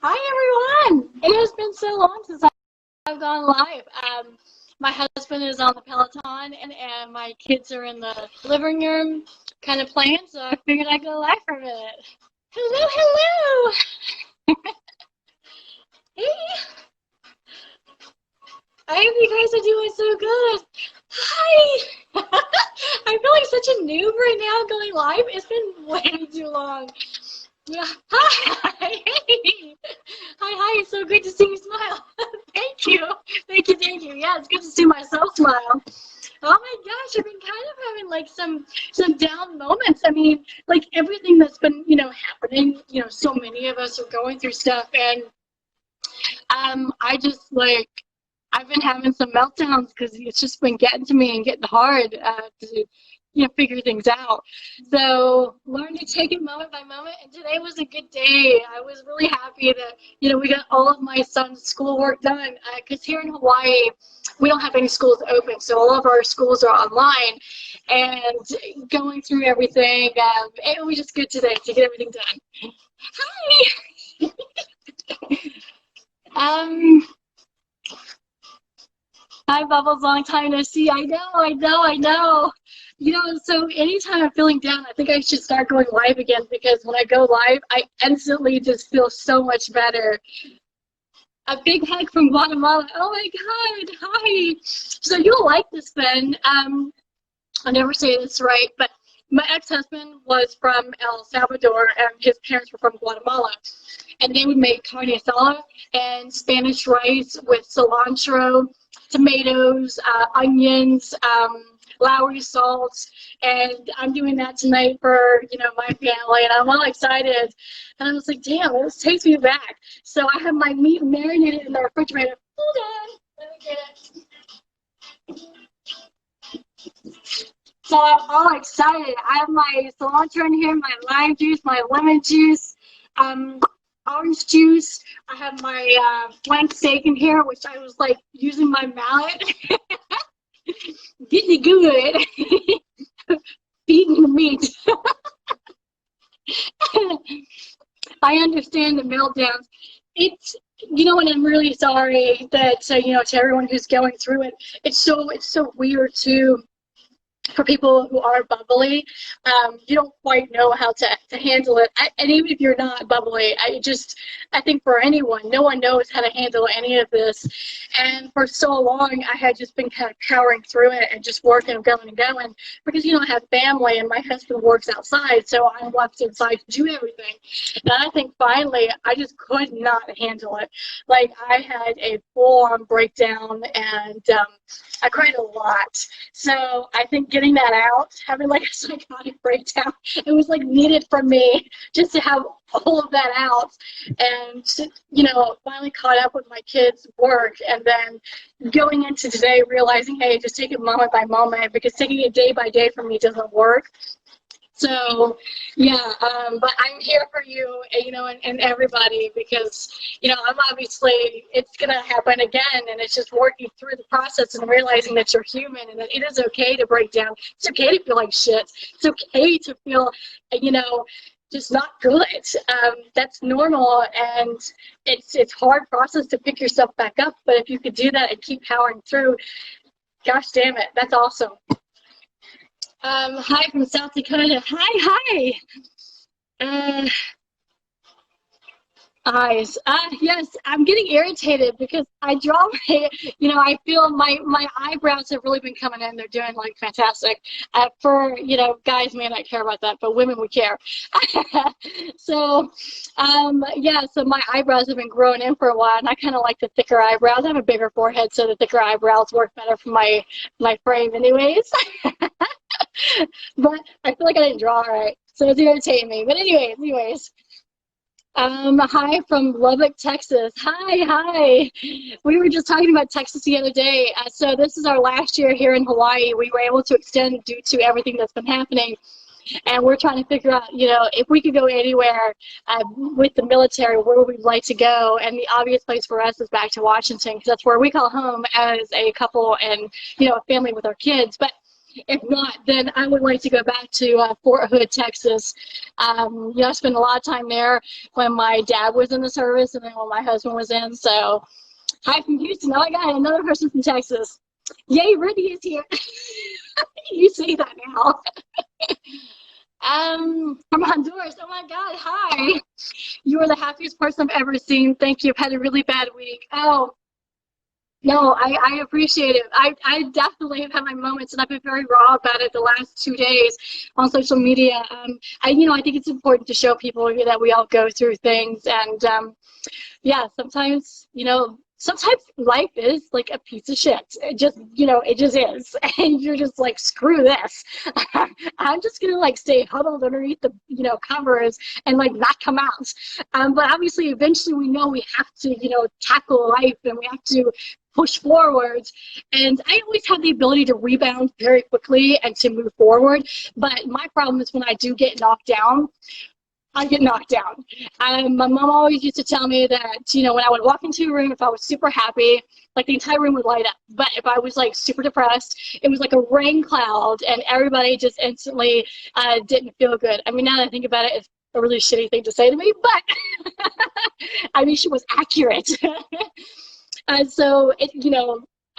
Hi everyone! It has been so long since I've gone live. My husband is on the Peloton and my kids are in the living room kind of playing, so I figured I'd go live for a minute. Hello, hello! Hey, I hope you guys are doing so good. Hi! I feel like such a noob right now going live. It's been way too long. Yeah. Hi! Hey! Hi, hi, it's so good to see you smile. Thank you. Thank you, thank you. Yeah, it's good to see myself smile. Oh my gosh, I've been kind of having like some down moments. I mean, like everything that's been, happening, so many of us are going through stuff and I just like I've been having some meltdowns because it's just been getting to me and getting hard to figure things out. So learn to take it moment by moment. And today was a good day. I was really happy that we got all of my son's schoolwork done because here in Hawaii we don't have any schools open, so all of our schools are online. And going through everything, it was just good today to get everything done. Hi. um. Hi, Bubbles. Long time no see. I know, I know, I know. So anytime I'm feeling down, I think I should start going live again because when I go live, I instantly just feel so much better. A big hug from Guatemala. Oh my God. Hi. So you'll like this then. I'll never say this right, but my ex-husband was from El Salvador and his parents were from Guatemala. And they would make carne asada and Spanish rice with cilantro, tomatoes, onions, Lowry salts, and I'm doing that tonight for my family, and I'm all excited. And I was like, damn, this takes me back. So I have my meat marinated in the refrigerator. Hold on, let me get it. So I'm all excited. I have my cilantro in here, my lime juice, my lemon juice, um, orange juice. I have my flank steak in here, which I was like using my mallet. Getting it good. Beating the meat. I understand the meltdowns. It's and I'm really sorry that to everyone who's going through it. It's so weird too for people who are bubbly. You don't quite know how to handle it. And even if you're not bubbly, I think for anyone, no one knows how to handle any of this. And for so long, I had just been kind of powering through it and just working and going and going because, I have family and my husband works outside. So I'm left inside to do everything. And I think finally, I just could not handle it. Like I had a full-on breakdown and I cried a lot. So I think getting that out, having like a psychotic breakdown, it was like needed for me just to have all of that out and finally caught up with my kids' work and then going into today realizing, hey, just take it moment by moment because taking it day by day for me doesn't work. So, yeah, but I'm here for you, and everybody because, I'm obviously, it's going to happen again, and it's just working through the process and realizing that you're human and that it is okay to break down. It's okay to feel like shit. It's okay to feel, just not good. That's normal, and it's hard process to pick yourself back up, but if you could do that and keep powering through, gosh damn it, that's awesome. Hi from South Dakota. Hi, hi. Eyes. Yes, I'm getting irritated because I draw my, I feel my eyebrows have really been coming in. They're doing like fantastic. For, guys may not care about that, but women would care. So, yeah, so my eyebrows have been growing in for a while, and I kind of like the thicker eyebrows. I have a bigger forehead, so the thicker eyebrows work better for my frame anyways. But I feel like I didn't draw right, so it's irritating me. But anyways. Hi from Lubbock, Texas. Hi, hi. We were just talking about Texas the other day. So this is our last year here in Hawaii. We were able to extend due to everything that's been happening. And we're trying to figure out, if we could go anywhere with the military, where we'd like to go. And the obvious place for us is back to Washington because that's where we call home as a couple and, a family with our kids. But If not, then I would like to go back to Fort Hood, Texas. I spent a lot of time there when my dad was in the service and then when my husband was in. So, hi from Houston. Oh my God, another person from Texas. Yay, Brittany is here. You say that now. From Honduras. Oh my God, hi. You are the happiest person I've ever seen. Thank you. I've had a really bad week. Oh, no, I appreciate it. I definitely have had my moments, and I've been very raw about it the last 2 days on social media. I think it's important to show people that we all go through things, and yeah, sometimes life is like a piece of shit. It just is. And you're just like, screw this. I'm just gonna like stay huddled underneath the, covers and like not come out. But obviously eventually we know we have to, tackle life and we have to push forward. And I always have the ability to rebound very quickly and to move forward. But my problem is when I do get knocked down, I get knocked down. My mom always used to tell me that, when I would walk into a room, if I was super happy, like the entire room would light up. But if I was like super depressed, it was like a rain cloud and everybody just instantly didn't feel good. I mean, now that I think about it, it's a really shitty thing to say to me, but I mean, she was accurate. And so,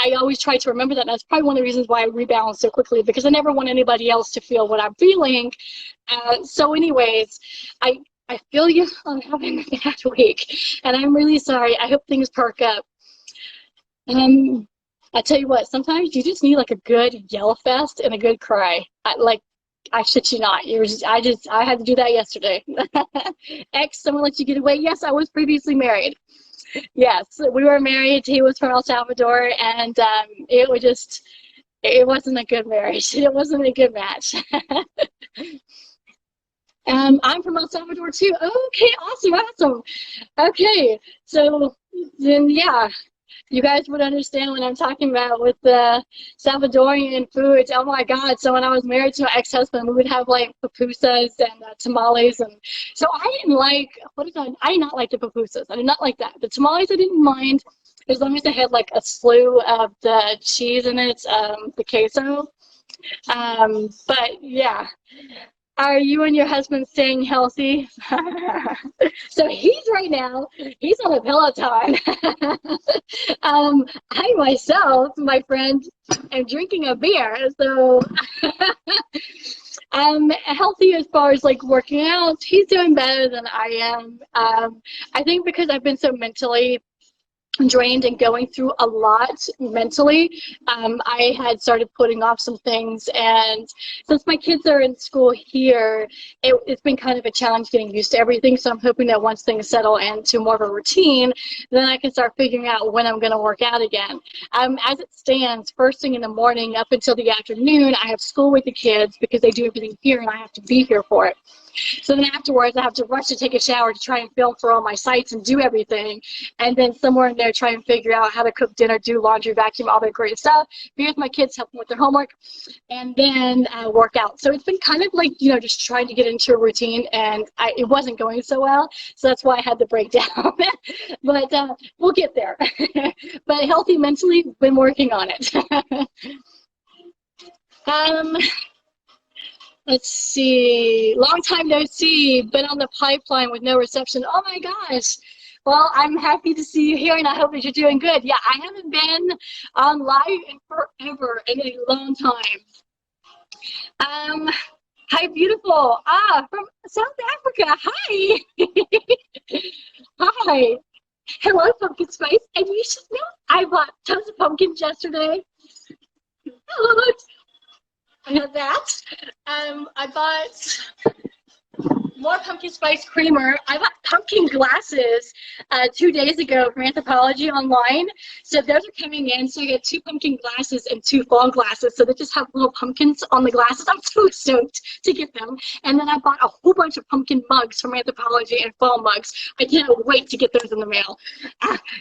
I always try to remember that. And that's probably one of the reasons why I rebalance so quickly, because I never want anybody else to feel what I'm feeling. So anyways, I feel you on having a bad week, and I'm really sorry. I hope things perk up. I tell you what, sometimes you just need like a good yell fest and a good cry. I shit you not. I had to do that yesterday. Someone let you get away. Yes, I was previously married. Yes, we were married. He was from El Salvador, and it wasn't a good marriage. It wasn't a good match. I'm from El Salvador too. Okay, awesome. Okay, so then yeah, you guys would understand what I'm talking about with the Salvadorian foods. Oh my God! So when I was married to my ex-husband, we would have like pupusas and tamales, and so I didn't like I did not like the pupusas. I did not like that. The tamales I didn't mind as long as they had like a slew of the cheese in it, the queso. But yeah. Are you and your husband staying healthy? So he's on a Peloton. I myself, my friend, am drinking a beer. So I'm healthy as far as like working out. He's doing better than I am. I think because I've been so mentally drained and going through a lot mentally, I had started putting off some things, and since my kids are in school here, it's been kind of a challenge getting used to everything. So I'm hoping that once things settle into more of a routine, then I can start figuring out when I'm going to work out again. As it stands, first thing in the morning up until the afternoon, I have school with the kids because they do everything here and I have to be here for it. So then afterwards, I have to rush to take a shower to try and film for all my sites and do everything. And then somewhere in there, try and figure out how to cook dinner, do laundry, vacuum, all that great stuff. Be with my kids, help them with their homework, and then work out. So it's been kind of like, just trying to get into a routine, and it wasn't going so well. So that's why I had to break down. But we'll get there. But healthy mentally, been working on it. Let's see. Long time no see. Been on the pipeline with no reception. Oh my gosh. Well, I'm happy to see you here, and I hope that you're doing good. Yeah, I haven't been on live in forever, in a long time. Hi, beautiful. From South Africa. Hi. Hi. Hello, pumpkin spice. And you should know I bought tons of pumpkins yesterday. Hello. I had that. I bought more pumpkin spice creamer. I bought pumpkin glasses 2 days ago from Anthropology online. So those are coming in. So I got 2 pumpkin glasses and 2 fall glasses. So they just have little pumpkins on the glasses. I'm so stoked to get them. And then I bought a whole bunch of pumpkin mugs from Anthropology and fall mugs. I can't wait to get those in the mail.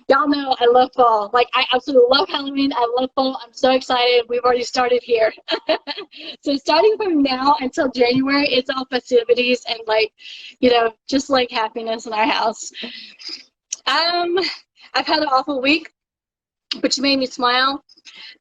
Y'all know I love fall. Like, I absolutely love Halloween. I love fall. I'm so excited. We've already started here. So starting from now until January, it's all festivities and like, just like happiness in our house. I've had an awful week, but you made me smile.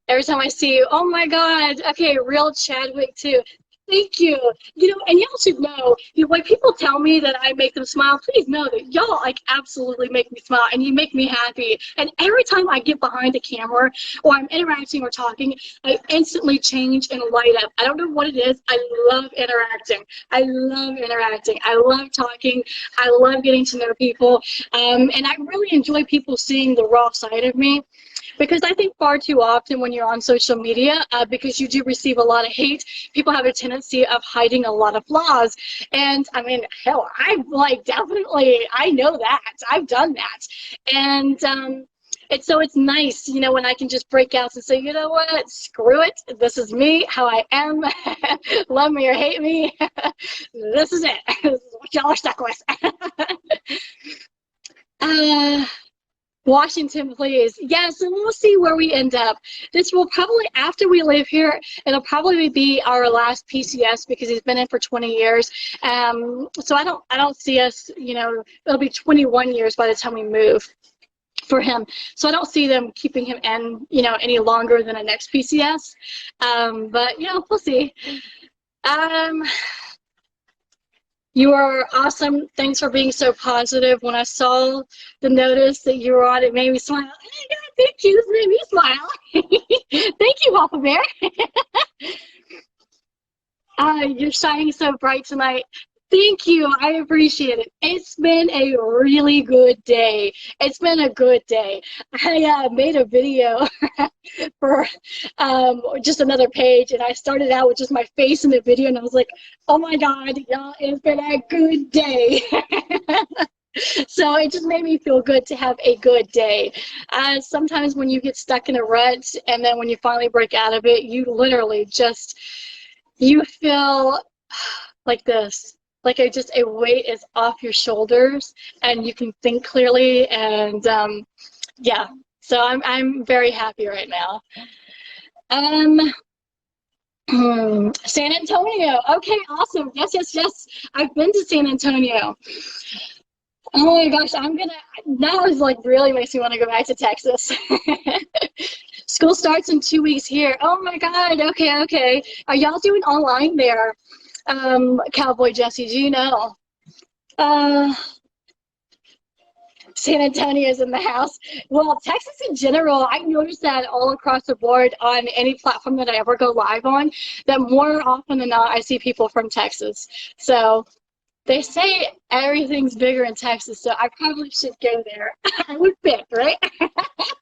Every time I see you, oh my God, okay, real Chadwick too. Thank you. You know, and y'all should know, when people tell me that I make them smile, please know that y'all like absolutely make me smile and you make me happy. And every time I get behind the camera or I'm interacting or talking, I instantly change and light up. I don't know what it is. I love interacting. I love interacting. I love talking. I love getting to know people. And I really enjoy people seeing the raw side of me. Because I think far too often when you're on social media, because you do receive a lot of hate, people have a tendency of hiding a lot of flaws. And I mean, hell, I've like definitely, I know that. I've done that. And so it's nice, you know, when I can just break out and say, you know what, screw it. This is me, how I am. Love me or hate me. This is it. This is what y'all are stuck with. uh, Washington, please. Yes, and we'll see where we end up. This will probably, after we leave here, it'll probably be our last PCS because he's been in for 20 years. So I don't see us, you know, it'll be 21 years by the time we move for him. So I don't see them keeping him in, you know, any longer than a next PCS. But, you know, we'll see. You are awesome. Thanks for being so positive. When I saw the notice that you were on, it made me smile. Oh my God, thank you. This made me smile. Thank you, Papa Bear. You're shining so bright tonight. Thank you. I appreciate it. It's been a really good day. It's been a good day. I made a video for just another page, and I started out with just my face in the video, and I was like, oh my God, y'all, it's been a good day. So it just made me feel good to have a good day. Sometimes when you get stuck in a rut, and then when you finally break out of it, you literally just, you feel like this. Like just a weight is off your shoulders, and you can think clearly, and yeah. So I'm very happy right now. San Antonio. Okay, awesome. Yes, yes, yes. I've been to San Antonio. Oh my gosh, now is like really makes me want to go back to Texas. School starts in 2 weeks here. Oh my God. Okay, okay. Are y'all doing online there? Cowboy Jesse, do you know? San Antonio's in the house. Well, Texas in general, I noticed that all across the board on any platform that I ever go live on, that more often than not, I see people from Texas. So they say everything's bigger in Texas, so I probably should go there. I would pick, right?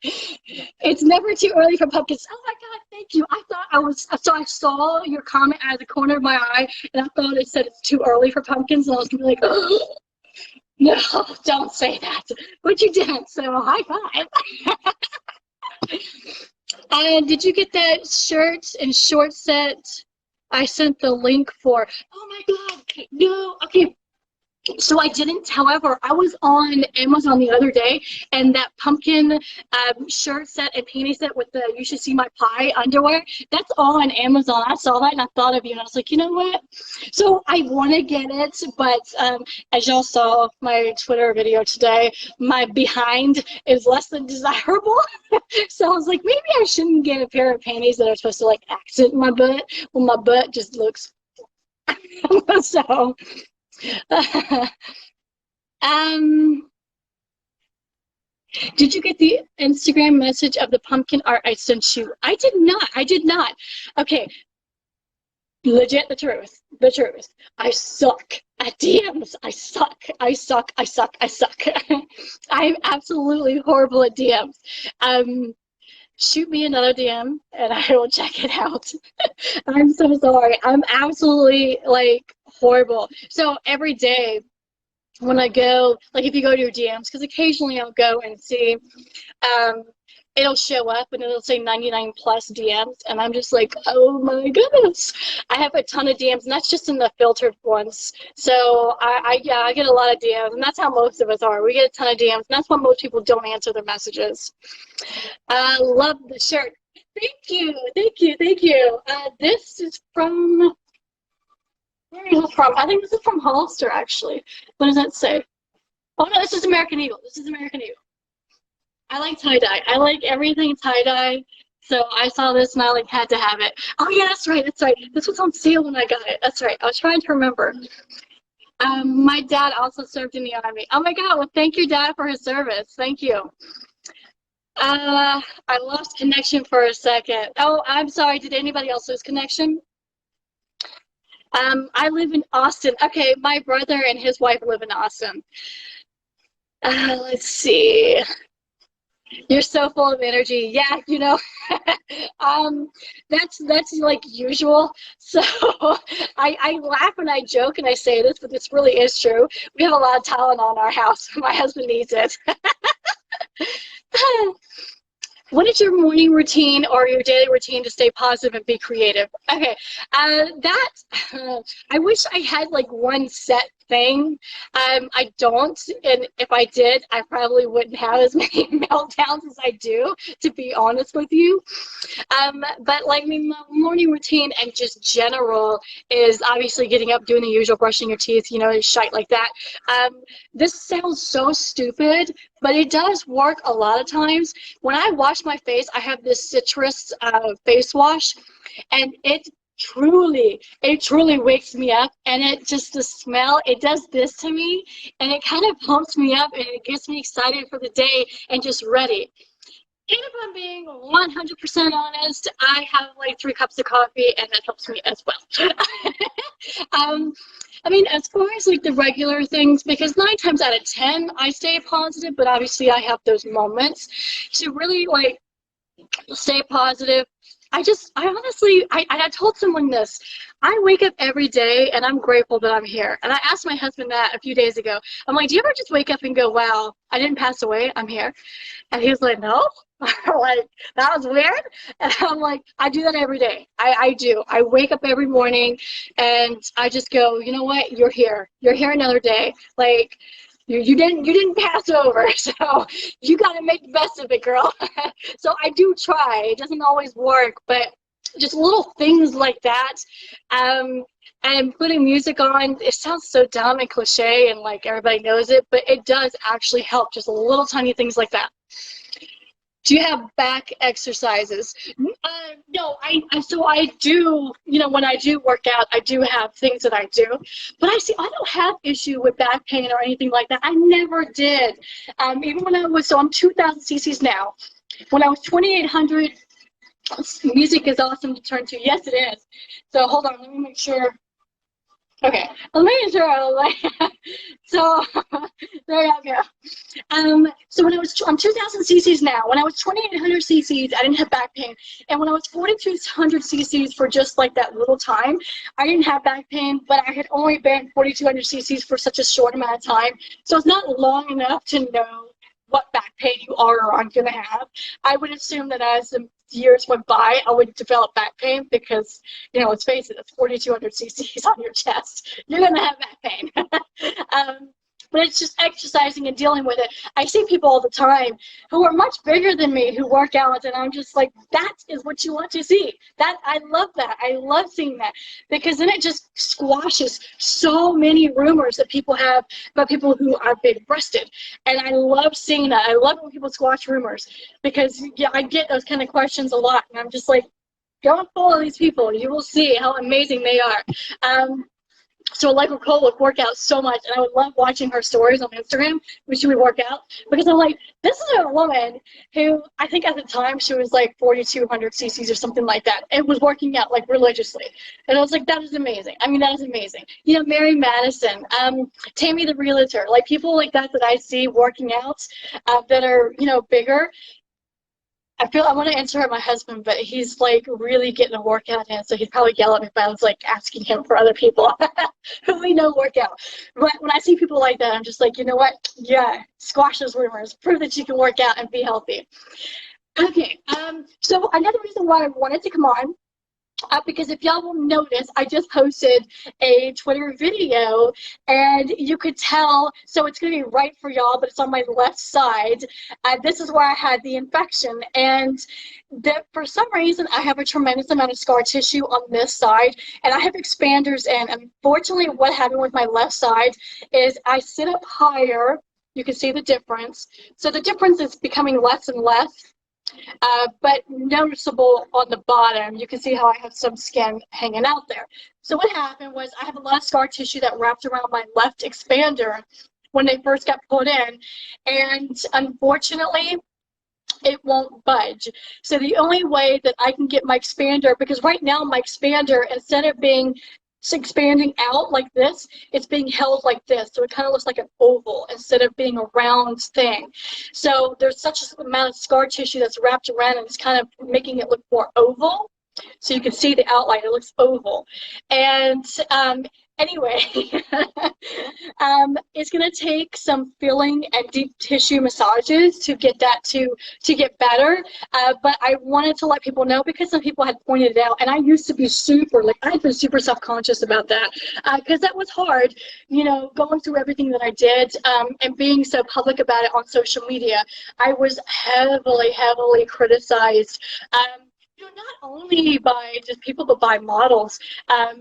It's never too early for pumpkins. Oh my God, thank you. I thought so I saw your comment out of the corner of my eye, and I thought it said it's too early for pumpkins, and I was gonna be like, oh, no, don't say that. But you did, so high five. Did you get that shirt and short set I sent the link for? Oh my God, no, okay. So I didn't, however, I was on Amazon the other day, and that pumpkin shirt set and panty set with the "You Should See My Pie" underwear, that's all on Amazon. I saw that and I thought of you, and I was like, you know what? So I want to get it, but as y'all saw my Twitter video today, my behind is less than desirable. So I was like, maybe I shouldn't get a pair of panties that are supposed to like accent my butt when my butt just looks so did you get the Instagram message of the pumpkin art I sent you? I did not. I did not. Okay. Legit, the truth. The truth. I suck at DMs. I suck. I suck. I suck. I suck. I'm absolutely horrible at DMs. Shoot me another DM and I will check it out. I'm so sorry. I'm absolutely like horrible. So every day when I go, like if you go to your DMs, because occasionally I'll go and see, it'll show up and it'll say 99 plus DMs, and I'm just like, oh my goodness. I have a ton of DMs, and that's just in the filtered ones. So yeah, I get a lot of DMs, and that's how most of us are. We get a ton of DMs, and that's why most people don't answer their messages. I love the shirt. Thank you, thank you, thank you. This is from, where is it from? I think this is from Hollister, actually. What does that say? Oh no, this is American Eagle. This is American Eagle. I like tie-dye. I like everything tie-dye. So I saw this and I like had to have it. Oh yeah, that's right, that's right. This was on sale when I got it. That's right. I was trying to remember. My dad also served in the Army. Oh my God, well thank you, Dad, for his service. Thank you. I lost connection for a second. Oh, I'm sorry. Did anybody else lose connection? I live in Austin. Okay, my brother and his wife live in Austin. Let's see. You're so full of energy. Yeah, um, that's like usual. So I laugh and I joke and I say this, but this really is true. We have a lot of Tylenol in our house. My husband needs it. What is your morning routine or your daily routine to stay positive and be creative? Okay, I wish I had like one set thing. I don't, and if I did, I probably wouldn't have as many meltdowns as I do, to be honest with you. But like my morning routine and just general is obviously getting up, doing the usual, brushing your teeth, shite like that. This sounds so stupid, but it does work a lot of times. When I wash my face, I have this citrus face wash, and it truly wakes me up, and the smell, it does this to me, and it kind of pumps me up, and it gets me excited for the day and just ready. And if I'm being 100% honest, I have like 3 cups of coffee, and that helps me as well. um, I mean, as far as like the regular things, because 9 times out of 10 I stay positive, but obviously I have those moments to really like stay positive. I honestly, I told someone this. I wake up every day and I'm grateful that I'm here. And I asked my husband that a few days ago. I'm like, do you ever just wake up and go, wow, I didn't pass away, I'm here? And he was like, no. Like, that was weird. And I'm like, I do that every day. I do. I wake up every morning and I just go, you know what? You're here. You're here another day. Like, you didn't pass over, so you got to make the best of it, girl. So I do try. It doesn't always work, but just little things like that. And putting music on, it sounds so dumb and cliche and like everybody knows it, but it does actually help. Just little tiny things like that. Do you have back exercises? No, so I do, when I do work out, I do have things that I do. But I don't have issue with back pain or anything like that. I never did. Even when so I'm 2,000 cc's now. When I was 2,800, music is awesome to turn to. Yes, it is. So hold on, let me make sure. Okay, let me make sure. So there you go. So I'm 2,000 cc's now. When I was 2,800 cc's, I didn't have back pain. And when I was 4,200 cc's for just like that little time, I didn't have back pain, but I had only been 4,200 cc's for such a short amount of time. So it's not long enough to know what back pain you are or aren't going to have. I would assume that as the years went by, I would develop back pain because, let's face it, it's 4,200 cc's on your chest. You're going to have back pain. But it's just exercising and dealing with it. I see people all the time who are much bigger than me who work out, and I'm just like, that is what you want to see. I love that. I love seeing that, because then it just squashes so many rumors that people have about people who are big-breasted. And I love seeing that. I love when people squash rumors, because I get those kind of questions a lot, and I'm just like, go and follow these people. You will see how amazing they are. So Allegra Cole would work out so much, and I would love watching her stories on Instagram when she would work out, because I'm like, this is a woman who, I think at the time she was like 4,200 cc's or something like that, and was working out like religiously. And I was like, that is amazing. I mean, that is amazing. Mary Madison, Tammy the Realtor, like people like that I see working out that are, bigger. I want to answer my husband, but he's like really getting a workout in, so he'd probably yell at me if I was like asking him for other people who we know work out. But when I see people like that, I'm just like, you know what? Yeah, squash those rumors. Prove that you can work out and be healthy. Okay, so another reason why I wanted to come on, because if y'all will notice, I just posted a Twitter video, and you could tell, so it's going to be right for y'all, but it's on my left side. This is where I had the infection, and that for some reason I have a tremendous amount of scar tissue on this side, and I have expanders in. Unfortunately, what happened with my left side is I sit up higher. You can see the difference. So the difference is becoming less and less. but noticeable on the bottom. You can see how I have some skin hanging out there. So what happened was I have a lot of scar tissue that wrapped around my left expander when they first got put in, and unfortunately, it won't budge. So the only way that I can get my expander, because right now my expander, instead of being expanding out like this, it's being held like this. So it kind of looks like an oval instead of being a round thing. So there's such an amount of scar tissue that's wrapped around, and it's kind of making it look more oval. So you can see the outline, it looks oval. And anyway, it's going to take some filling and deep tissue massages to get that to get better. But I wanted to let people know, because some people had pointed it out, and I used to be I've been super self-conscious about that, because that was hard, you know, going through everything that I did, and being so public about it on social media. I was heavily criticized. You know, not only by just people, but by models.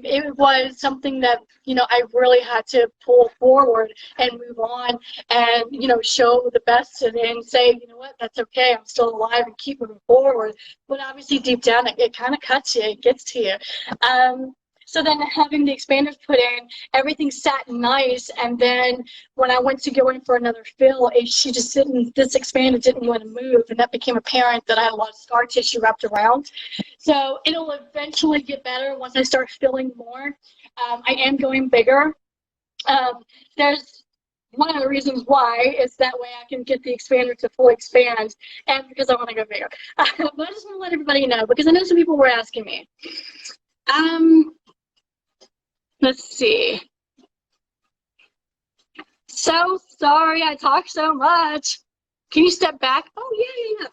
It was something that, you know, I really had to pull forward and move on, and, you know, show the best and say, you know what, that's okay, I'm still alive, and keep moving forward. But obviously deep down, it kind of cuts you, it gets to you. So then having the expanders put in, everything sat nice, and then when I went to go in for another fill, this expander didn't want to move, and that became apparent that I had a lot of scar tissue wrapped around. So it'll eventually get better once I start filling more. I am going bigger. There's one of the reasons why is that way I can get the expander to fully expand, and because I want to go bigger. But I just want to let everybody know, because I know some people were asking me. Let's see. So sorry I talk so much. Can you step back? Oh, yeah.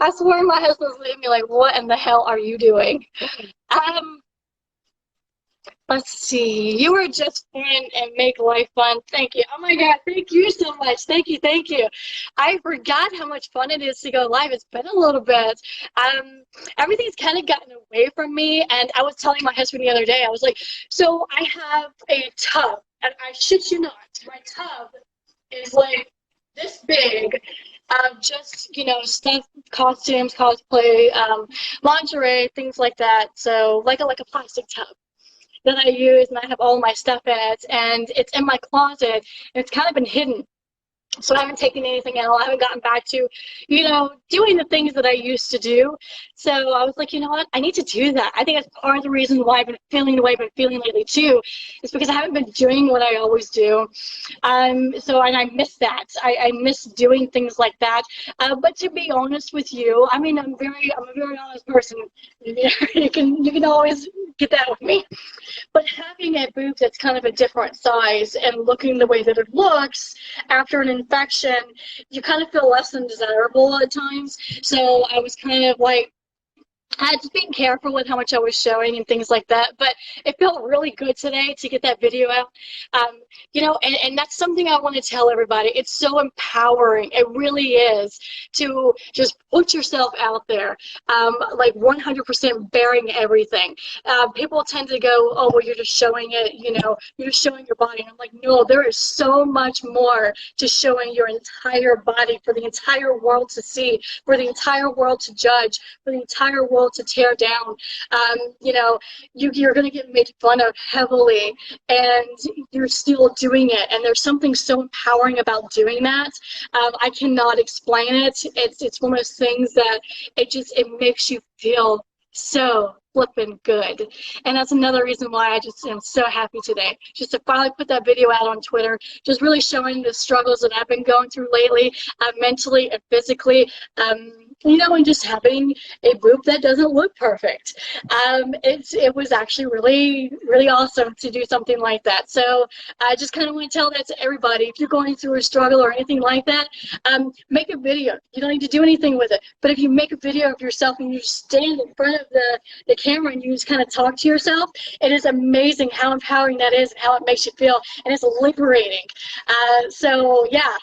I swear my husband's leaving me like, what in the hell are you doing? Let's see. You are just fun and make life fun. Thank you. Oh my God, thank you so much. Thank you. I forgot how much fun it is to go live. It's been a little bit. Everything's kind of gotten away from me, and I was telling my husband the other day, I was like, so I have a tub, and I shit you not, my tub is like this big. Just, you know, stuff, costumes, cosplay, lingerie, things like that. So like a plastic tub that I use, and I have all my stuff in it, and it's in my closet, and it's kind of been hidden. So I haven't taken anything out. I haven't gotten back to, you know, doing the things that I used to do. So I was like, you know what? I need to do that. I think that's part of the reason why I've been feeling the way I've been feeling lately too, is because I haven't been doing what I always do. And I miss that. I miss doing things like that. But to be honest with you, I mean, I'm a very honest person. You can always get that with me. But having a boob that's kind of a different size and looking the way that it looks after an infection, you kind of feel less than desirable at times. So I was kind of like, I just being careful with how much I was showing and things like that. But it felt really good today to get that video out. You know, and that's something I want to tell everybody. It's so empowering. It really is, to just put yourself out there, like 100% bearing everything. People tend to go, oh, well, you're just showing it, you know, you're just showing your body. And I'm like, no, there is so much more to showing your entire body for the entire world to see, for the entire world to judge, for the entire world to tear down. You know, you're going to get made fun of heavily, and you're still doing it. And there's something so empowering about doing that. I cannot explain it. It's one of those things that it makes you feel so flippin' good. And that's another reason why I just am so happy today, just to finally put that video out on Twitter, just really showing the struggles that I've been going through lately, mentally and physically, you know, and just having a boob that doesn't look perfect. It was actually really awesome to do something like that. So I just kind of want to tell that to everybody. If you're going through a struggle or anything like that, make a video. You don't need to do anything with it. But if you make a video of yourself and you stand in front of the camera and you just kind of talk to yourself, it is amazing how empowering that is and how it makes you feel. And it's liberating. So yeah.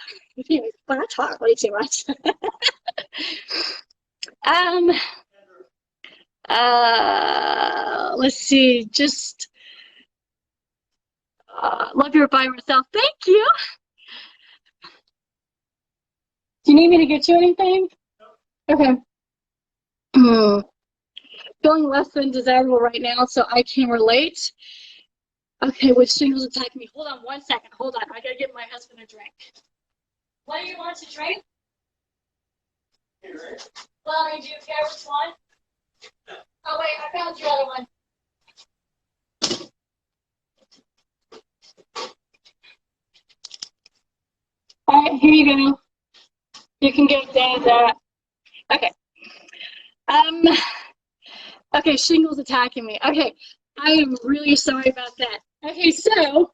Anyways, but I talk way too much. um, let's see. Just love your by yourself. Thank you. Do you need me to get you anything? Okay. Feeling less than desirable right now, so I can relate. Okay, which shingles attacking me? Hold on 1 second. Hold on. I gotta get my husband a drink. What do you want to drink? Well, do you care which one? Oh wait, I found your other one. All right, here you go. You can give Dad that. Okay. Um. Okay, shingles attacking me. Okay, I am really sorry about that. Okay, so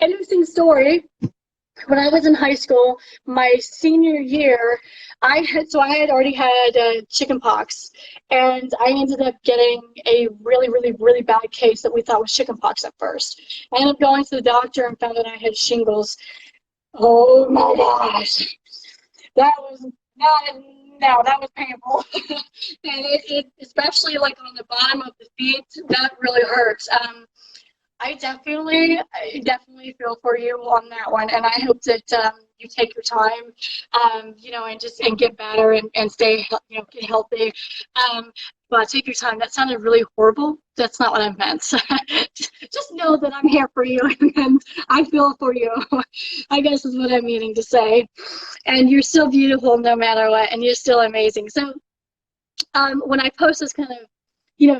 interesting story. When I was in high school, my senior year, I had already had chicken pox, and I ended up getting a really, really, really bad case that we thought was chicken pox at first. I ended up going to the doctor and found that I had shingles. Oh my gosh, that was not. No, that was painful, and it especially like on the bottom of the feet, that really hurts. I definitely feel for you on that one, and I hope that you take your time, and get better and stay, get healthy. But take your time. That sounded really horrible. That's not what I meant. Just know that I'm here for you, and I feel for you. I guess is what I'm meaning to say. And you're still beautiful no matter what, and you're still amazing. So, when I post this kind of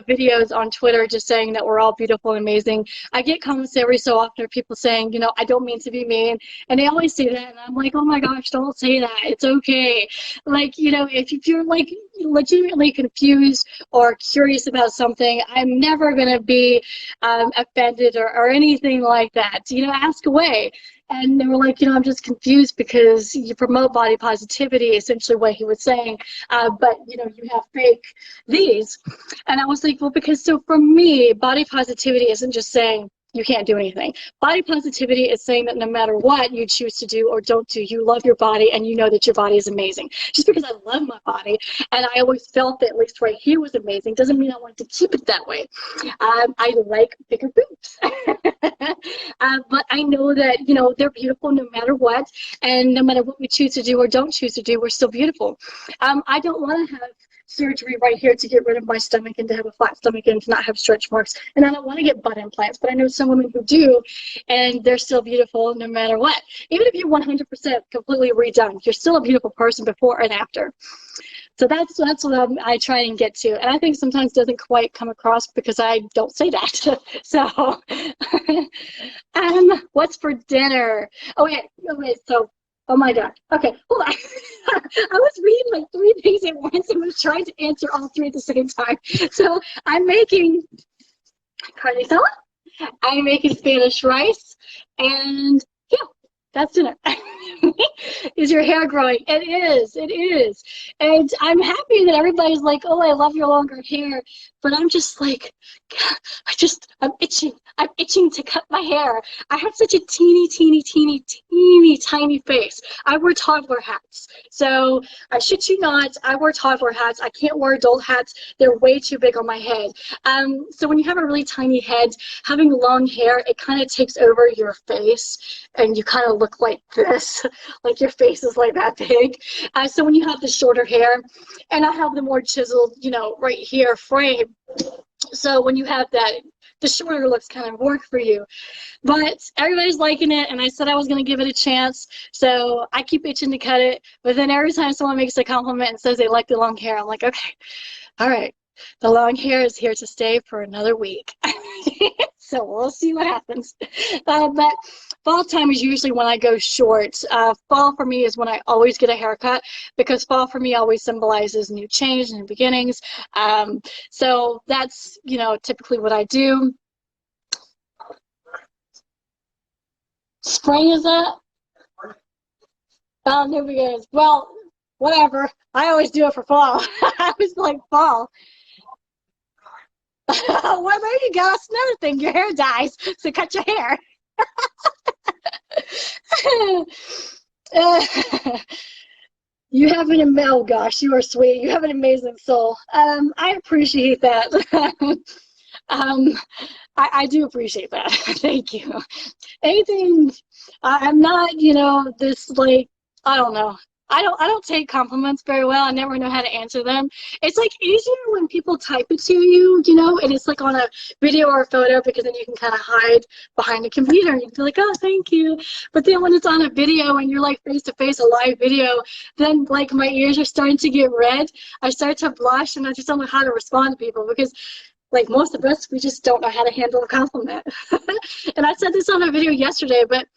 videos on Twitter just saying that we're all beautiful and amazing, I get comments every so often of people saying, I don't mean to be mean. And they always say that. And I'm like, oh my gosh, don't say that. It's okay. Like, if you're like legitimately confused or curious about something, I'm never going to be offended or anything like that. Ask away. And they were like, I'm just confused because you promote body positivity, essentially what he was saying. But, you have fake these. And I was like, well, because so for me, body positivity isn't just saying you can't do anything. Body positivity is saying that no matter what you choose to do or don't do, you love your body and you know that your body is amazing. Just because I love my body and I always felt that at least right here was amazing doesn't mean I want to keep it that way. I like bigger boobs. But I know that, they're beautiful no matter what. And no matter what we choose to do or don't choose to do, we're still beautiful. I don't want to have surgery right here to get rid of my stomach and to have a flat stomach and to not have stretch marks. And I don't want to get butt implants, but I know some women who do, and they're still beautiful no matter what. Even if you're 100% completely redone, you're still a beautiful person before and after. So that's what I try and get to. And I think sometimes it doesn't quite come across because I don't say that. So, what's for dinner? Oh, wait, so, oh my God. Okay, hold on. I was reading like 3 things at once and was trying to answer all 3 at the same time. So I'm making carne asada, I'm making Spanish rice, and yeah, that's dinner. Is your hair growing? It is. And I'm happy that everybody's like, oh, I love your longer hair. But I'm just like, I'm itching. I'm itching to cut my hair. I have such a teeny, teeny, teeny, teeny, tiny face. I wear toddler hats. So I shit you not, I wear toddler hats. I can't wear adult hats. They're way too big on my head. So when you have a really tiny head, having long hair, it kind of takes over your face and you kind of look like this, like your face is like that big. So when you have the shorter hair, and I have the more chiseled, right here frame. So when you have that, the shorter looks kind of work for you. But everybody's liking it, and I said I was going to give it a chance. So I keep itching to cut it. But then every time someone makes a compliment and says they like the long hair, I'm like, okay, all right. The long hair is here to stay for another week. So we'll see what happens. But fall time is usually when I go short. Fall for me is when I always get a haircut because fall for me always symbolizes new change, new beginnings. So that's, typically what I do. Spring is that? Oh, there we go. Well, whatever. I always do it for fall. I was like, fall. Well, there you go. That's another thing. Your hair dies, so cut your hair. You have oh gosh, you are sweet. You have an amazing soul. I appreciate that. um, I do appreciate that. Thank you. Anything, I'm not, this like, I don't know. I don't take compliments very well. I never know how to answer them. It's like easier when people type it to you, and it's like on a video or a photo because then you can kind of hide behind the computer and you can be like, oh, thank you. But then when it's on a video and you're like face to face, a live video, then like my ears are starting to get red. I start to blush and I just don't know how to respond to people because like most of us, we just don't know how to handle a compliment. And I said this on a video yesterday, but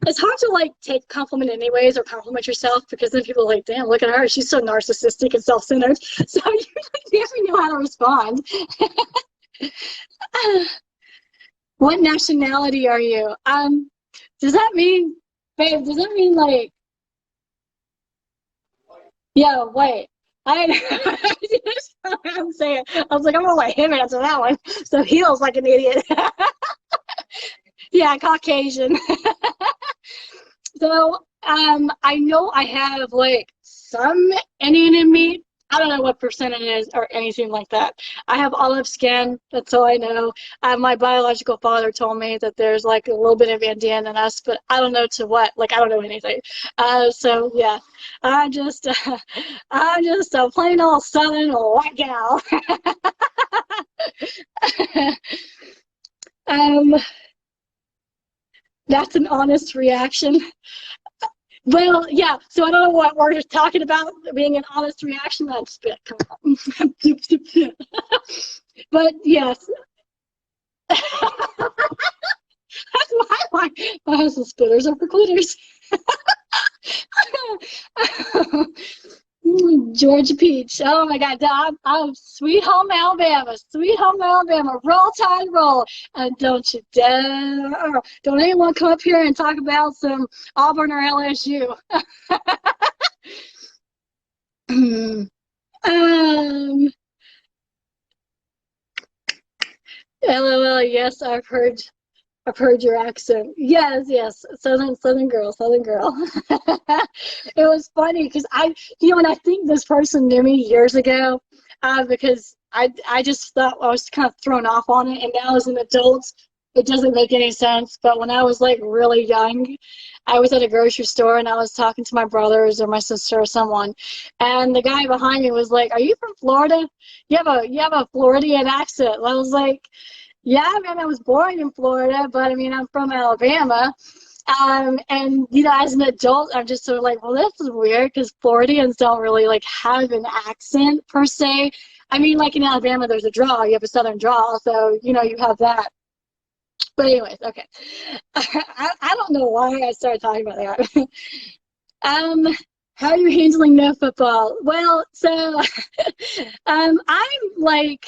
it's hard to like take compliment anyways or compliment yourself because then people are like, damn, look at her. She's so narcissistic and self-centered. So you never know how to respond. What nationality are you? Does that mean, babe, does that mean like, yeah, white? I'm saying, I was like, I'm gonna let him answer that one. So he looks like an idiot. Yeah, Caucasian. So, I know I have like some Indian in me. I don't know what percent it is or anything like that. I have olive skin. That's all I know. My biological father told me that there's like a little bit of Indian in us, but I don't know to what. Like I don't know anything. So yeah, I'm just, I'm just a plain old Southern white gal. um, that's an honest reaction. Well, yeah, so I don't know what we're just talking about being an honest reaction. That spit, come on. But yes. That's why my husband's spitters are for quitters. Georgia Peach. Oh my God, I'm Sweet Home Alabama, Sweet Home Alabama, roll tide roll. And don't you dare, don't anyone come up here and talk about some Auburn or LSU. um, LOL. Yes, I've heard your accent. Yes, yes, Southern girl, Southern girl. It was funny because and I think this person knew me years ago, because I just thought I was kind of thrown off on it, and now as an adult, it doesn't make any sense. But when I was like really young, I was at a grocery store and I was talking to my brothers or my sister or someone, and the guy behind me was like, "Are you from Florida? You have a Floridian accent." And I was like, yeah, I mean, I was born in Florida, but I mean, I'm from Alabama. And as an adult, I'm just sort of like, well, this is weird because Floridians don't really like have an accent per se. I mean, like in Alabama, there's a drawl. You have a Southern drawl, so you have that. But anyways, okay. I don't know why I started talking about that. um, how are you handling no football? Well, so I'm like.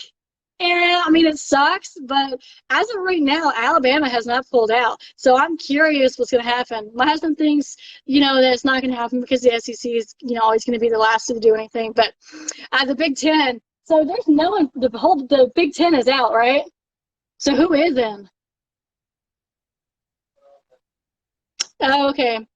Yeah, I mean, it sucks, but as of right now, Alabama has not pulled out. So I'm curious what's going to happen. My husband thinks, that it's not going to happen because the SEC is, always going to be the last to do anything. But the Big Ten, so there's no one, the Big Ten is out, right? So who is in? Oh, okay.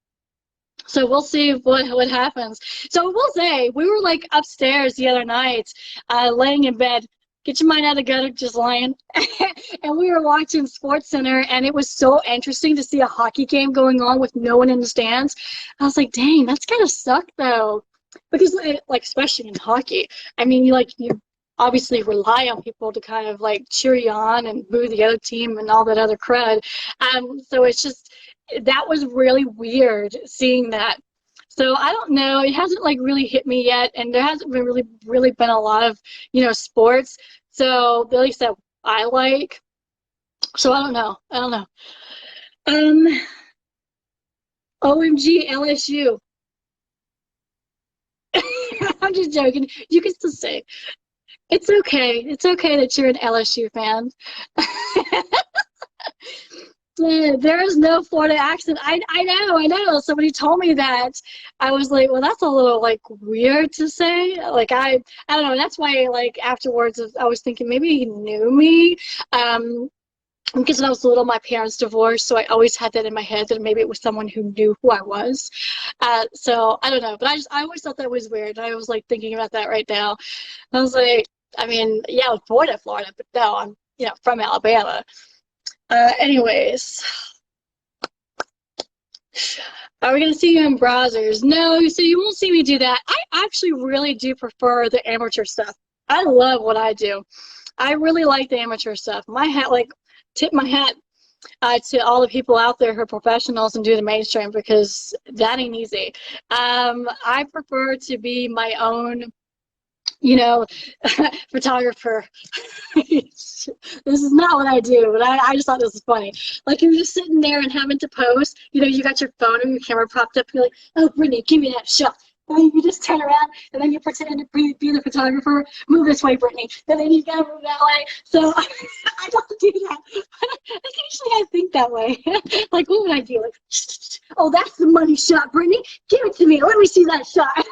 So we'll see what happens. So we'll say we were like upstairs the other night, laying in bed. Get your mind out of the gutter, just lying. And we were watching Sports Center, and it was so interesting to see a hockey game going on with no one in the stands. I was like, dang, that's gotta suck though, because like especially in hockey, I mean, you obviously rely on people to kind of like cheer you on and boo the other team and all that other crud. So it's just that was really weird seeing that. So I don't know. It hasn't like really hit me yet, and there hasn't been really been a lot of sports. So at least that I like. So I don't know. I don't know. Um, OMG LSU. I'm just joking. You can still say it's okay. It's okay that you're an LSU fan. There is no Florida accent. I know. Somebody told me that. I was like, well, that's a little like weird to say. Like I don't know. That's why like afterwards I was thinking maybe he knew me. Um, because when I was little, my parents divorced, so I always had that in my head that maybe it was someone who knew who I was. So I don't know, but I always thought that was weird. I was like thinking about that right now. I was like, I mean, yeah, I was born in Florida, but no, I'm, from Alabama. Anyways, are we gonna see you in browsers? No, so you won't see me do that. I actually really do prefer the amateur stuff. I love what I do. I really like the amateur stuff. My hat, like, tip my hat to all the people out there who are professionals and do the mainstream, because that ain't easy. I prefer to be my own, you know, photographer. This is not what I do, but I just thought this was funny. Like, you're just sitting there and having to pose, you got your phone or your camera propped up, you're like, oh, Brittany, give me that shot. And then you just turn around and then you pretend to be the photographer. Move this way, Brittany. And then you gotta move that way. So I don't do that. Occasionally I think that way. Like, what would I do? Like, oh, that's the money shot, Brittany. Give it to me. Let me see that shot.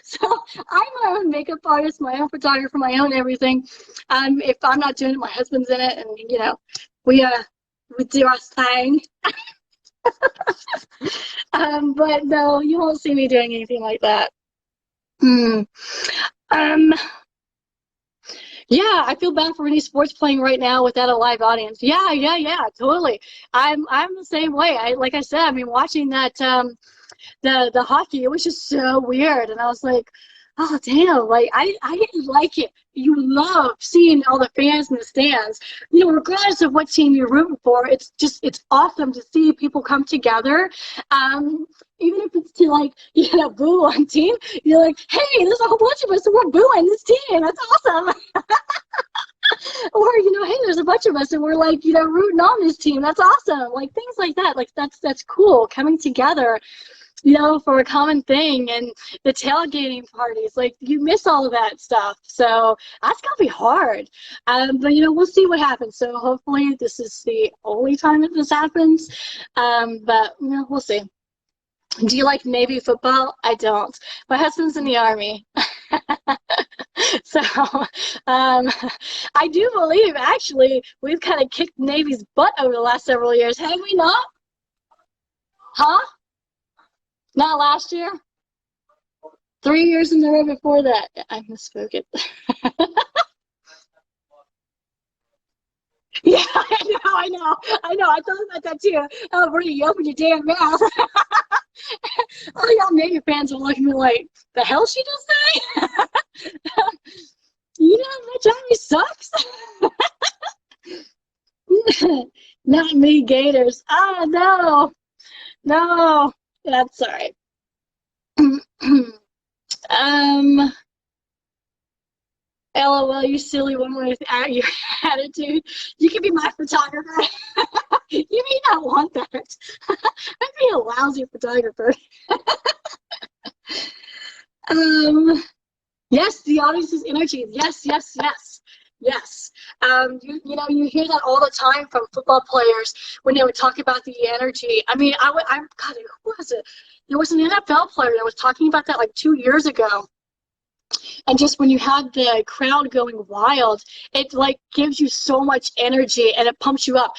So I'm my own makeup artist, my own photographer, my own everything. If I'm not doing it, my husband's in it, and we do our thing. But no, you won't see me doing anything like that. Hmm. Um. Yeah, I feel bad for any sports playing right now without a live audience. Yeah, totally. I'm the same way. Like I said, I mean, watching that the hockey, it was just so weird, and I was like, oh damn, like I didn't like it. You love seeing all the fans in the stands, regardless of what team you're rooting for. It's awesome to see people come together. Even if it's to, like, boo on team, you're like, hey, there's a whole bunch of us and we're booing this team, that's awesome. Or, hey, there's a bunch of us and we're, like, rooting on this team, that's awesome. Like, things like that, like, that's cool, coming together, for a common thing. And the tailgating parties, like, you miss all of that stuff. So that's gonna be hard. But we'll see what happens. So hopefully this is the only time that this happens. But we'll see. Do you like Navy football? I don't. My husband's in the Army. So I do believe, actually, we've kind of kicked Navy's butt over the last several years. Have we not? Huh? Not last year? 3 years in the row before that. I misspoke it. Yeah, I thought about that too. Oh, Brittany, you open your damn mouth. All y'all Navy fans are looking at me like, the hell she just say? That Johnny sucks. Not me, Gators. Oh, no. That's all right. LOL, you silly woman with your attitude. You can be my photographer. You may not want that. I'd be a lousy photographer. Yes, the audience's energy. Yes. You hear that all the time from football players when they would talk about the energy. I mean, God, who was it? There was an NFL player that was talking about that like 2 years ago. And just when you have the crowd going wild, it like gives you so much energy and it pumps you up.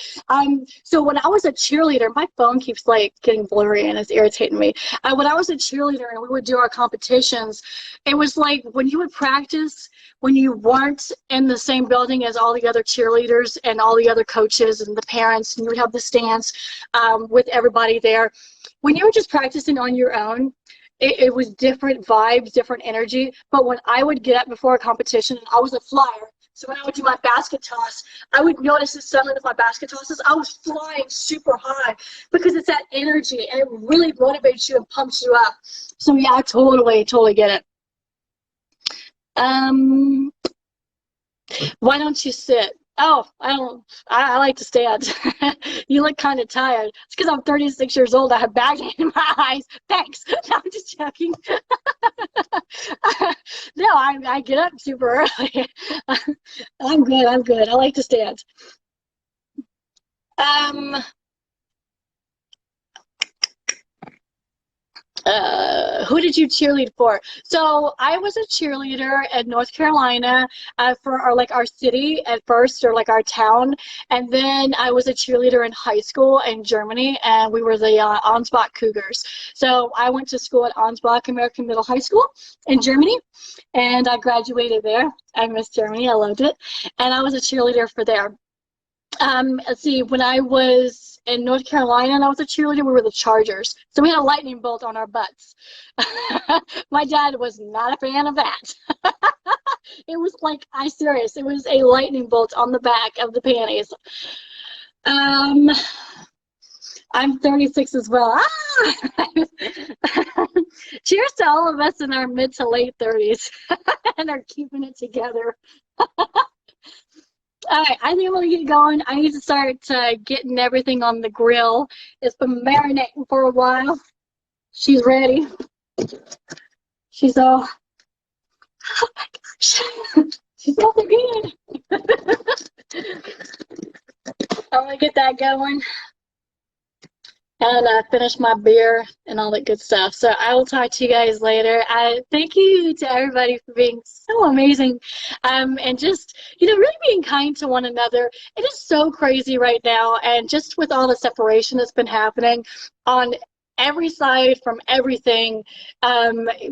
So when I was a cheerleader, my phone keeps like getting blurry and it's irritating me. When I was a cheerleader and we would do our competitions, it was like when you would practice, when you weren't in the same building as all the other cheerleaders and all the other coaches and the parents, and you would have the stands with everybody there. When you were just practicing on your own, it was different vibes, different energy. But when I would get up before a competition, I was a flyer. So when I would do my basket toss, I would notice that suddenly with my basket tosses, I was flying super high because it's that energy and it really motivates you and pumps you up. So yeah, I totally get it. Why don't you sit? Oh, I like to stand. You look kind of tired. It's because I'm 36 years old. I have bagging in my eyes. Thanks. No, I'm just joking. No, I get up super early. I'm good. I like to stand. Who did you cheerlead for? So I was a cheerleader in North Carolina for our city at first, or like our town, and then I was a cheerleader in high school in Germany, and we were the Ansbach Cougars. So I went to school at Ansbach American Middle High School in Germany, and I graduated there. I miss Germany. I loved it, and I was a cheerleader for there. Let's see, when I was in North Carolina and I was a cheerleader, we were the Chargers. So we had a lightning bolt on our butts. My dad was not a fan of that. It was like, serious, it was a lightning bolt on the back of the panties. I'm 36 as well. Cheers to all of us in our mid to late 30s and are keeping it together. All right, I think I'm gonna get going. I need to start getting everything on the grill. It's been marinating for a while. She's ready. She's all, oh my gosh, she's looking good. I'm gonna get that going and finish my beer and all that good stuff. So I will talk to you guys later. Thank you to everybody for being so amazing, and just, really being kind to one another. It is so crazy right now, and just with all the separation that's been happening on every side from everything,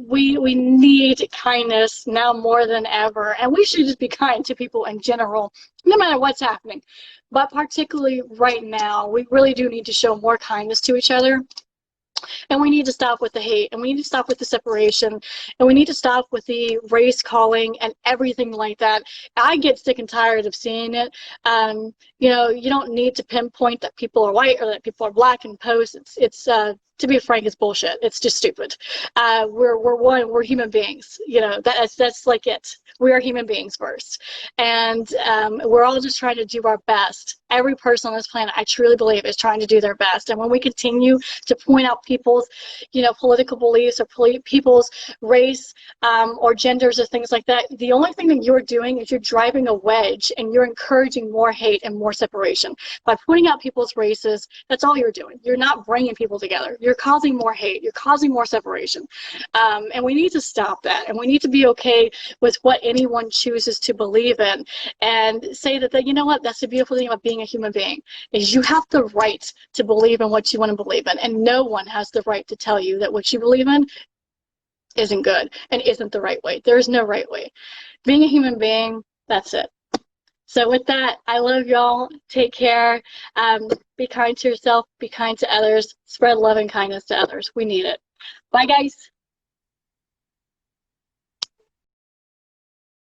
we need kindness now more than ever, and we should just be kind to people in general, no matter what's happening. But particularly right now, we really do need to show more kindness to each other. And we need to stop with the hate, and we need to stop with the separation, and we need to stop with the race calling and everything like that. I get sick and tired of seeing it. You don't need to pinpoint that people are white or that people are black and post. It's to be frank, it's bullshit. It's just stupid. We're human beings. That's like it. We are human beings first, and we're all just trying to do our best. Every person on this planet, I truly believe, is trying to do their best. And when we continue to point out people's, political beliefs or people's race or genders or things like that, the only thing that you're doing is you're driving a wedge, and you're encouraging more hate and more separation. By pointing out people's races, that's all you're doing. You're not bringing people together. You're causing more hate. You're causing more separation. And we need to stop that. And we need to be okay with what anyone chooses to believe in, and say that, you know what, that's the beautiful thing about being a human being, is you have the right to believe in what you want to believe in, and no one has the right to tell you that what you believe in isn't good and isn't the right way. There is no right way. Being a human being, that's it. So with that, I love y'all. Take care. Be kind to yourself. Be kind to others. Spread love and kindness to others. We need it. Bye, guys.